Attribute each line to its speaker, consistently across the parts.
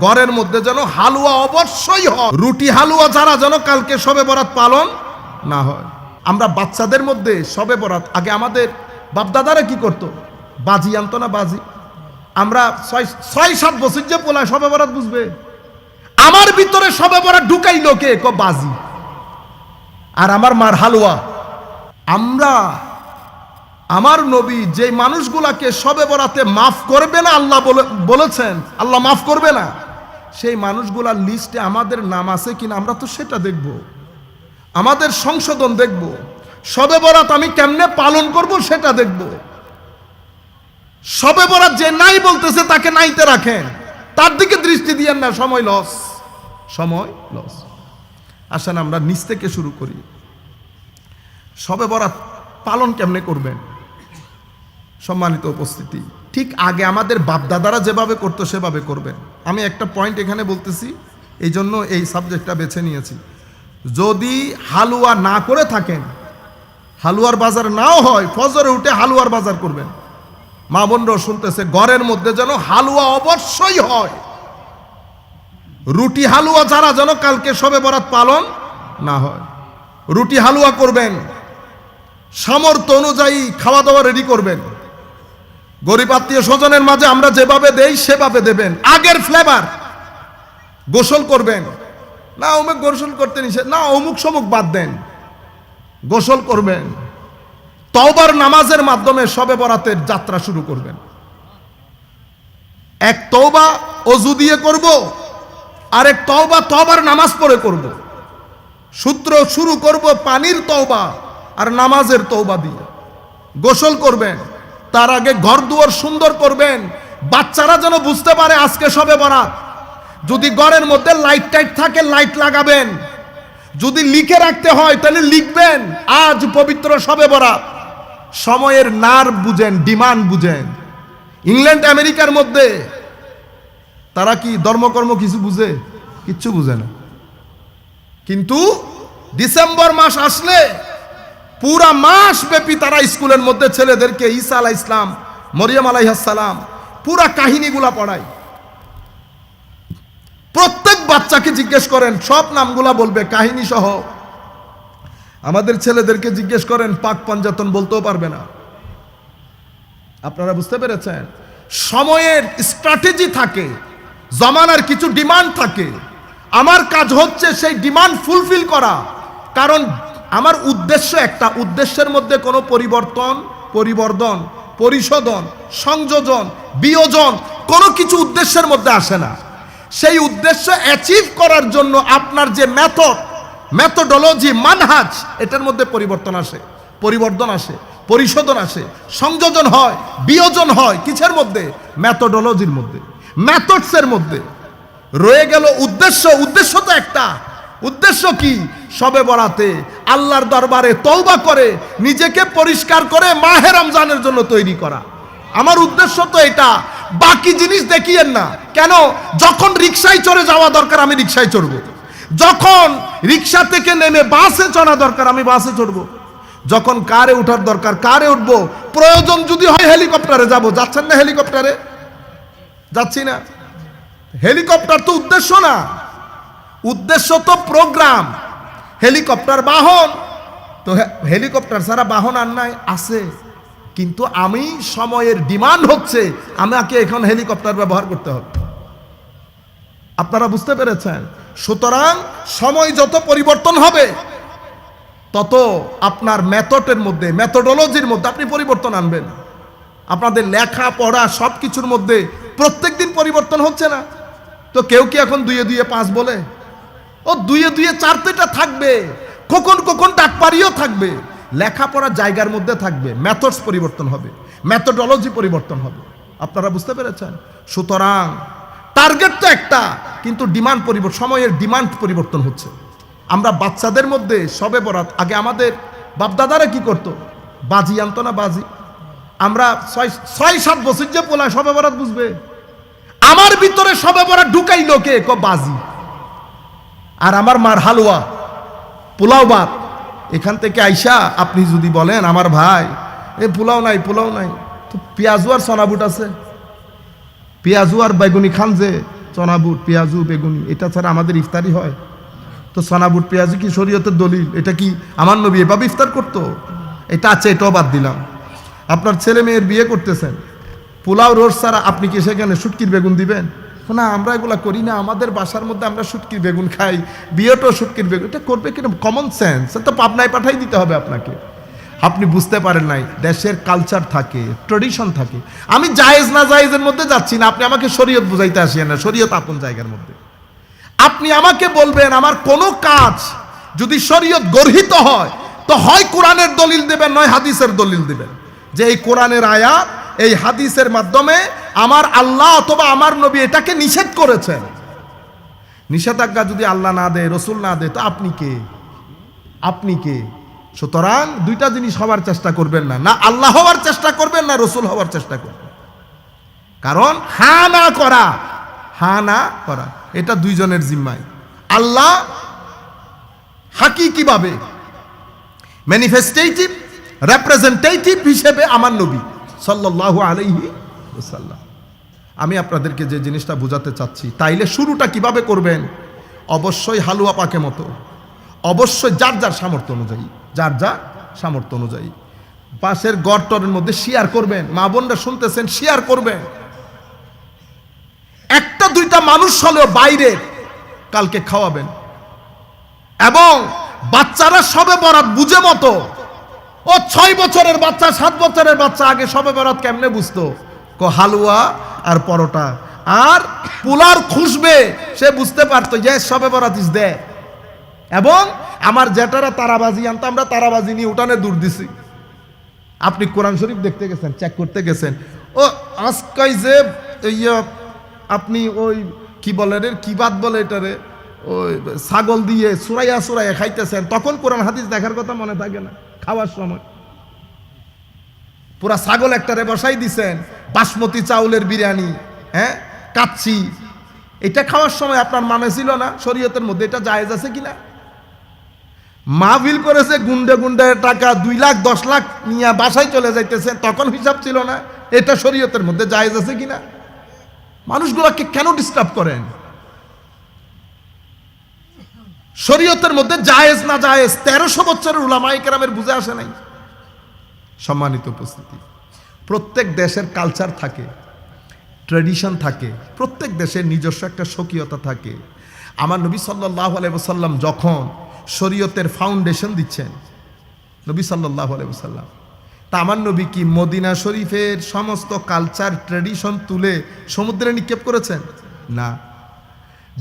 Speaker 1: ঘরের মধ্যে যেন হালুয়া অবশ্যই হয়, রুটি হালুয়া ছাড়া যেন কালকে শবে বরাত পালন না হয়। আমরা বাচ্চাদের মধ্যে শবে বরাত, আগে আমাদের বাপদাদারা কি করতো, বাজি আনতো না, বাজি। আমরা 6-7 বছর যে পোলা শবে বরাত বুঝবে, আমার ভিতরে শবে বরাত ঢুকাইলো কে, বাজি আর আমার মার হালুয়া। আমরা আমার নবী যে মানুষগুলাকে শবে বরাতে মাফ করবে না আল্লাহ বলেছেন, আল্লাহ মাফ করবে না, সেই মানুষগুলার লিস্টে আমাদের নাম আছে কিনা আমরা তো সেটা দেখব, আমাদের সংশোধন দেখব, শবে বরাত আমি কেমনে পালন করব সেটা দেখব। শবে বরাত যে নাই বলতেছে তাকে নাইতে রাখেন, তার দিকে দৃষ্টি দিয়েন না, সময় লস, সময় লস। আসেন আমরা নিচ থেকে শুরু করি। শবে বরাত পালন কেমনে করবেন? সম্মানিত উপস্থিতি, ঠিক আগে আমাদের বাপদাদারা যেভাবে করতো সেভাবে করবেন। আমি একটা পয়েন্ট এখানে বলতেছি, এই জন্য এই সাবজেক্টটা বেছে নিয়েছি। যদি হালুয়া না করে থাকেন, হালুয়ার বাজার নাও হয়, ফজরে উঠে হালুয়ার বাজার করবেন। মা বোনরাও শুনতেছে, ঘরের মধ্যে যেন হালুয়া অবশ্যই হয়, রুটি হালুয়া ছাড়া যেন কালকে শবে বরাত পালন না হয়। রুটি হালুয়া করবেন, সামর্থ্য অনুযায়ী খাওয়া দাওয়া রেডি করবেন। গরিব আত্মীয় স্বজনের মাঝে আমরা যেভাবে দেই সেভাবে দেবেন। আগের ফ্লেভার, গোসল করবেন না, অমুক গোসল করতে নিষেধ না, অমুক সমুক বাদ দেন, গোসল করবেন। তওবার নামাজের মাধ্যমে শবে বরাতের যাত্রা শুরু করবেন। এক তওবা ওযু দিয়ে করব, আরেক তওবা তওবার নামাজ পড়ে করব। সূত্র শুরু করব পানির তওবা আর নামাজের তওবা দিয়ে। গোসল করবেন, তার আগে ঘর দুয়ার সুন্দর করবেন, বাচ্চারা যেন বুঝতে পারে আজকে শবে বরাত। যদি ঘরের মধ্যে লাইট টাইট থাকে লাইট লাগাবেন, যদি লিখে রাখতে হয় তাহলে লিখবেন আজ পবিত্র শবে বরাত। সময়ের নার বুঝেন, ডিমান্ড বুঝেন। ইংল্যান্ড আমেরিকার মধ্যে তারা কি ধর্মকর্ম কিছু বুঝে? কিচ্ছু বুঝে না। কিন্তু ডিসেম্বর মাস আসলে পুরা মাস ব্যাপী তারা স্কুলের মধ্যে ছেলেদেরকে ঈসা আলাইহিস সালাম, মরিয়ম আলাইহিস সালাম পুরা কাহিনীগুলা পড়ায়। প্রত্যেক বাচ্চাকে জিজ্ঞেস করেন, সব নামগুলা বলবে কাহিনী সহ। আমাদের ছেলেদেরকে জিজ্ঞেস করেন, পাক পাঞ্জাতন বলতেও পারবে না। আপনারা বুঝতে পেরেছেন? সময়ের স্ট্র্যাটেজি থাকে, জমানার কিছু ডিমান্ড থাকে। আমার কাজ হচ্ছে সেই ডিমান্ড ফুলফিল করা, কারণ আমার উদ্দেশ্য একটা, উদ্দেশ্যের মধ্যে কোনো পরিবর্তন, পরিবর্ধন, পরিশোধন, সংযোজন, বিয়োজন কোনো কিছু উদ্দেশ্যের মধ্যে আসে না। সেই উদ্দেশ্য অ্যাচিভ করার জন্য আপনার যে মেথোডোলজি, মানহাজ, এটার মধ্যে পরিবর্তন আসে, পরিবর্ধন আসে, পরিশোধন আসে, সংযোজন হয়, বিয়োজন হয়। কিসের মধ্যে? মেথোডোলজির মধ্যে, মেথডসের মধ্যে। রয়ে গেল উদ্দেশ্য। উদ্দেশ্য তো একটা। উদ্দেশ্য কি? শবে বরাতে আল্লাহর দরবারে তওবা করে নিজেকে পরিষ্কার করে মাহে রমজানের জন্য তৈরি করা। আমার উদ্দেশ্য তো এটা। বাকি জিনিস দেখিয়েন না। কেন? যখন রিকশায় চড়ে যাওয়া দরকার আমি রিকশায় চড়বো, যখন রিকশা থেকে নেমে বাসে চড়া দরকার আমি বাসে চড়বো, যখন কারে ওঠার দরকার কারে উঠবো, প্রয়োজন যদি হয় হেলিকপ্টারে যাব। যাচ্ছেন না হেলিকপ্টারে? যাচ্ছি না। হেলিকপ্টার তো উদ্দেশ্য না, উদ্দেশ্য তো প্রোগ্রাম। হেলিকপ্টার বাহন, তো হেলিকপ্টার ছাড়া বাহন আর নাই, আছে। কিন্তু আমি সময়ের ডিমান্ড হচ্ছে আমাকে এখন হেলিকপ্টার ব্যবহার করতে হবে। আপনারা বুঝতে পেরেছেন? সুতরাং সময় যত পরিবর্তন হবে তত আপনার মেথডের মধ্যে, মেথোডোলজির মধ্যে আপনি পরিবর্তন আনবেন। আপনাদের লেখা পড়া সব কিছুর মধ্যে প্রত্যেক দিন পরিবর্তন হচ্ছে না? তো কেউ কি এখন 2 2 5 বলে? ও 2 2 4 তো এটা থাকবে, কখন কখন ডাকপারিও থাকবে। লেখাপড়া জায়গার মধ্যে থাকবে, মেথডস পরিবর্তন হবে, মেথোডোলজি পরিবর্তন হবে। আপনারা বুঝতে পেরেছেন? সুতরাং টার্গেট তো একটা, কিন্তু ডিমান্ড পরিবর্তন, সময়ের ডিমান্ড পরিবর্তন হচ্ছে। আমরা বাচ্চাদের মধ্যে শবে বরাত, আগে আমাদের বাপদাদারা কি করতো, বাজি আনতো না, বাজি। আমরা 6-7 বছর যে পোলা শবে বরাত বুঝবে, আমার ভিতরে শবে বরাত ঢুকাইলো কে, বাজি আর আমার মার হালুয়া, পোলাও ভাত। এখান থেকে আইসা আপনি যদি বলেন আমার ভাই এ পোলাও নাই, পোলাও নাই, তো পেঁয়াজু আর সনাবুট আছে, পেঁয়াজু আর বেগুনি খান যে, চনা বুট পেঁয়াজু বেগুনি, এটা ছাড়া আমাদের ইফতারি হয়? তো চনা বুট পেঁয়াজু কি শরীয়তের দলিল? এটা কি আমার নবী এভাবে ইফতার করতো? এটা আছে, এটাও বাদ দিলাম। আপনার ছেলে মেয়ের বিয়ে করতেছেন, পোলাও রোজ ছাড়া আপনি কি সেখানে শুটকির বেগুন দিবেন? না, আমরা এগুলা করি না, আমাদের বাসার মধ্যে আমরা শুটকির বেগুন খাই, বিয়েটাও শুটকির বেগুন। এটা করবে কিনা? Common sense. তো পাবনায় পাঠাই দিতে হবে আপনাকে। আপনি বুঝতে পারেন নাই, দেশের কালচার থাকে, ট্রেডিশন থাকে। আমি জায়েজ না জায়েজের মধ্যে যাচ্ছি না, আপনি আমাকে শরীয়ত বুঝাইতে আসিয়েন না, শরীয়ত আপন জায়গার মধ্যে। আপনি আমাকে বলবেন আমার কোনো কাজ যদি শরীয়ত গর্হিত হয়, তো হয় কোরআনের দলিল দেবেন, নয় হাদিসের দলিল দেবেন, যে এই কোরআনের আয়াত, এই হাদিসের মাধ্যমে আমার আল্লাহ অথবা আমার নবী এটাকে নিষেধ করেছেন। নিষেধাজ্ঞা যদি আল্লাহ না দেয়, রসুল না দেয়, তো আপনি কে? আপনি কে? সুতরাং দুইটা জিনিস হওয়ার চেষ্টা করবেন না, না আল্লাহ হওয়ার চেষ্টা করবেন, না রসুল হওয়ার চেষ্টা করবেন। কারণ হা না করা, হা না করা এটা দুইজনের জিম্মায়। আল্লাহ হাকিকিভাবে ম্যানিফেস্টেটিভ রিপ্রেজেন্টেটিভ হিসেবে আমার নবী সাল্লাল্লাহু আলাইহি ওয়াসাল্লাম। আমি আপনাদেরকে যে জিনিসটা বোঝাতে চাচ্ছি, তাইলে শুরুটা কিভাবে করবেন? অবশ্যই হালুয়া পাকে মতো, অবশ্যই যার যার সামর্থ্য অনুযায়ী, যার যার সামর্থ্য অনুযায়ী পাশের গড়টরের মধ্যে শেয়ার করবেন। মা বোনরা শুনতেছেন, শেয়ার করবেন। একটা দুইটা মানুষ হলেও বাইরে কালকে খাওয়াবেন। এবং বাচ্চারা সবে বরাত বুঝে মতো, ও 6 বছরের বাচ্চা, 7 বছরের বাচ্চা আগে সবে বরাত কেমনে বুঝতো? হালুয়া আর পরোটা আর পোলার খুশবে, সে বুঝতে পারতো যে সবে বরাত ইস দে। এবং আমার জেঠারা তারাবাজি আনতো, আমরা তারাবাজি নিয়ে উঠানে দূর দিছি। আপনি কোরআন শরীফ দেখতে গেছেন, চেক করতে গেছেন, ও আজকাই যে আপনি ওই কি বলে রে, কি বাদ বলে এটারে, ওই ছাগল দিয়ে সুরাইয়া সুরাইয়া খাইতেছেন, তখন কোরআন হাদিস দেখার কথা মনে থাকে না। খাওয়ার সময় পুরা ছাগল একটারে বসাই দিছেন, বাসমতি চাউলের বিরিয়ানি, হ্যাঁ কাচ্চি, এটা খাওয়ার সময় আপনার মানে ছিল না শরীয়তের মধ্যে এটা জায়েজ আছে কিনা? মাহফিল করেছে, গুন্ডে গুন্ডে টাকা 2 লাখ 10 লাখ নিয়ে বাসায় চলে যাইতেছে, তখন হিসাব ছিল না এটা শরীয়তের মধ্যে জায়েজ আছে কিনা? মানুষগুলোকে কেন ডিস্টার্ব করেন? শরীয়তের মধ্যে জায়েজ না জায়েজ 1300 বছরের উলামায়ে কেরামের বুঝে আসে নাই। সম্মানিত উপস্থিতি, প্রত্যেক দেশের কালচার থাকে, ট্র্যাডিশন থাকে, প্রত্যেক দেশের নিজস্ব একটা স্বকীয়তা থাকে। আমার নবী সাল্লাল্লাহু আলাইহি ওয়াসাল্লাম যখন শরীয়তের ফাউন্ডেশন দিচ্ছেন, নবী সাল্লাল্লাহু আলাইহি ওয়াসাল্লাম, তা আমার নবী কি মদিনা শরীফের সমস্ত কালচার ট্র্যাডিশন তুলে সমুদ্রে নিক্ষেপ করেছেন? না।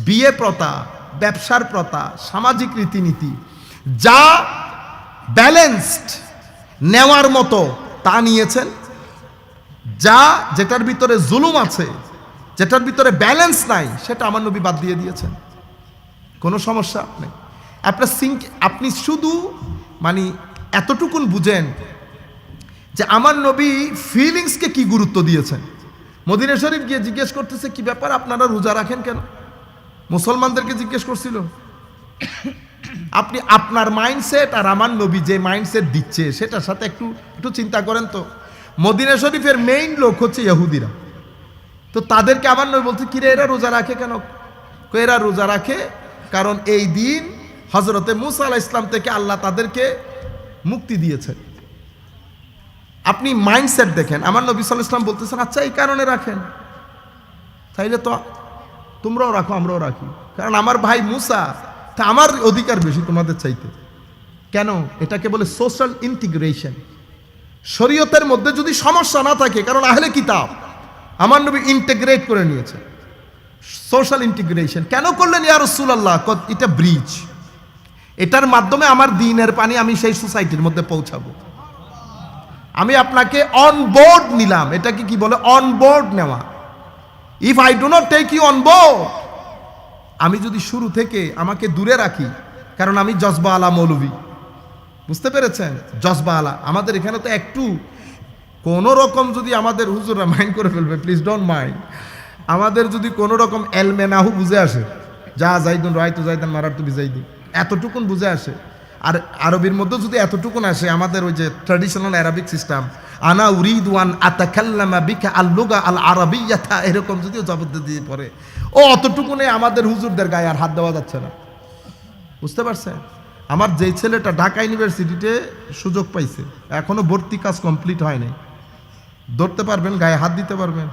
Speaker 1: বিয়ে প্রথা, ব্যবসার প্রথা, সামাজিক রীতিনীতি যা ব্যালেন্সড নেওয়ার মতো তা নিয়েছেন। যা যেটার ভিতরে জুলুম আছে, যেটার ভিতরে ব্যালেন্স নাই, সেটা আমার নবী বাদ দিয়ে দিয়েছেন। কোনো সমস্যা নেই। আপনি শুধু মানে এতটুকুন বুঝেন যে আমার নবী ফিলিংসকে কি গুরুত্ব দিয়েছেন। মদিনা শরীফ গিয়ে জিজ্ঞেস করতেছে, কি ব্যাপার আপনারা রোজা রাখেন কেন? মুসলমানদেরকে জিজ্ঞেস করছিল। আপনি আপনার মাইন্ডসেট আর আমার নবী যে মাইন্ডসেট দিচ্ছে সেটার সাথে একটু চিন্তা করেন তো। মদিনা শরীফের মেইন লোক হচ্ছে ইহুদিরা, তো তাদেরকে আমার নবী বলছে, কিরে এরা রোজা রাখে কেন? এরা রোজা রাখে কারণ এই দিন হযরতে মুসা আলাইহিস সালাম থেকে আল্লাহ তাদেরকে মুক্তি দিয়েছেন। আপনি মাইন্ডসেট দেখেন। আমার নবী সাল্লাল্লাহু আলাইহি ওয়াসাল্লাম বলতেছেন, আচ্ছা এই কারণে রাখেন, তাইলে তো তোমরাও রাখো, আমরাও রাখি, কারণ আমার ভাই মুসা, তা আমার অধিকার বেশি তোমাদের চাইতে। কেন? এটাকে বলে সোশ্যাল ইন্টিগ্রেশন। শরীয়তের মধ্যে যদি সমস্যা না থাকে, কারণ আহলে কিতাব, আমার নবী ইন্টিগ্রেট করে নিয়েছে। সোশ্যাল ইন্টিগ্রেশন কেন করলেন ইয়া রাসূলুল্লাহ? এটা ব্রিজ, এটার মাধ্যমে আমার দ্বীনের পানি আমি সেই সোসাইটির মধ্যে পৌঁছাবো। আমি আপনাকে অন বোর্ড নিলাম, এটাকে কি বলে? অন বোর্ড নেওয়া। If I do not take you on board, আমি যদি শুরু থেকে আমাকে দূরে রাখি, কারণ আমি জজবা আলা মৌলভী, বুঝতে পেরেছেন? জজবা আলা। আমাদের এখানে তো একটু কোনো রকম যদি আমাদের হুজুররা মাইন্ড করে ফেলবে, প্লিজ ডোন্ট মাইন্ড, আমাদের যদি কোনো রকম এলমেনাহু বুঝে আসে, যা জাইদুন রায়তু জাইদান মারার তু বিজাইদি, এতটুকুন বুঝে আসে, আর আরবির মধ্যে যদি এতটুকু আসে, আমাদের ওই যে ট্র্যাডিশনাল অ্যারাবিক সিস্টেম, আনা উরিদ ওয়ান আতাকাল্লামা বিকা আল-লুগা আল-আরাবিয়্যাতা, এরকম যদিও জবাব দিয়ে পড়ে, ও অতটুকুনে আমাদের হুজুরদের গায়ে আর হাত দেওয়া যাচ্ছে না। বুঝতে পারছেন? আমার যেই ছেলেটা ঢাকা ইউনিভার্সিটিতে সুযোগ পাইছে, এখনো ভর্তি কাজ কমপ্লিট হয়নি, ধরতে পারবেন, গায়ে হাত দিতে পারবেন?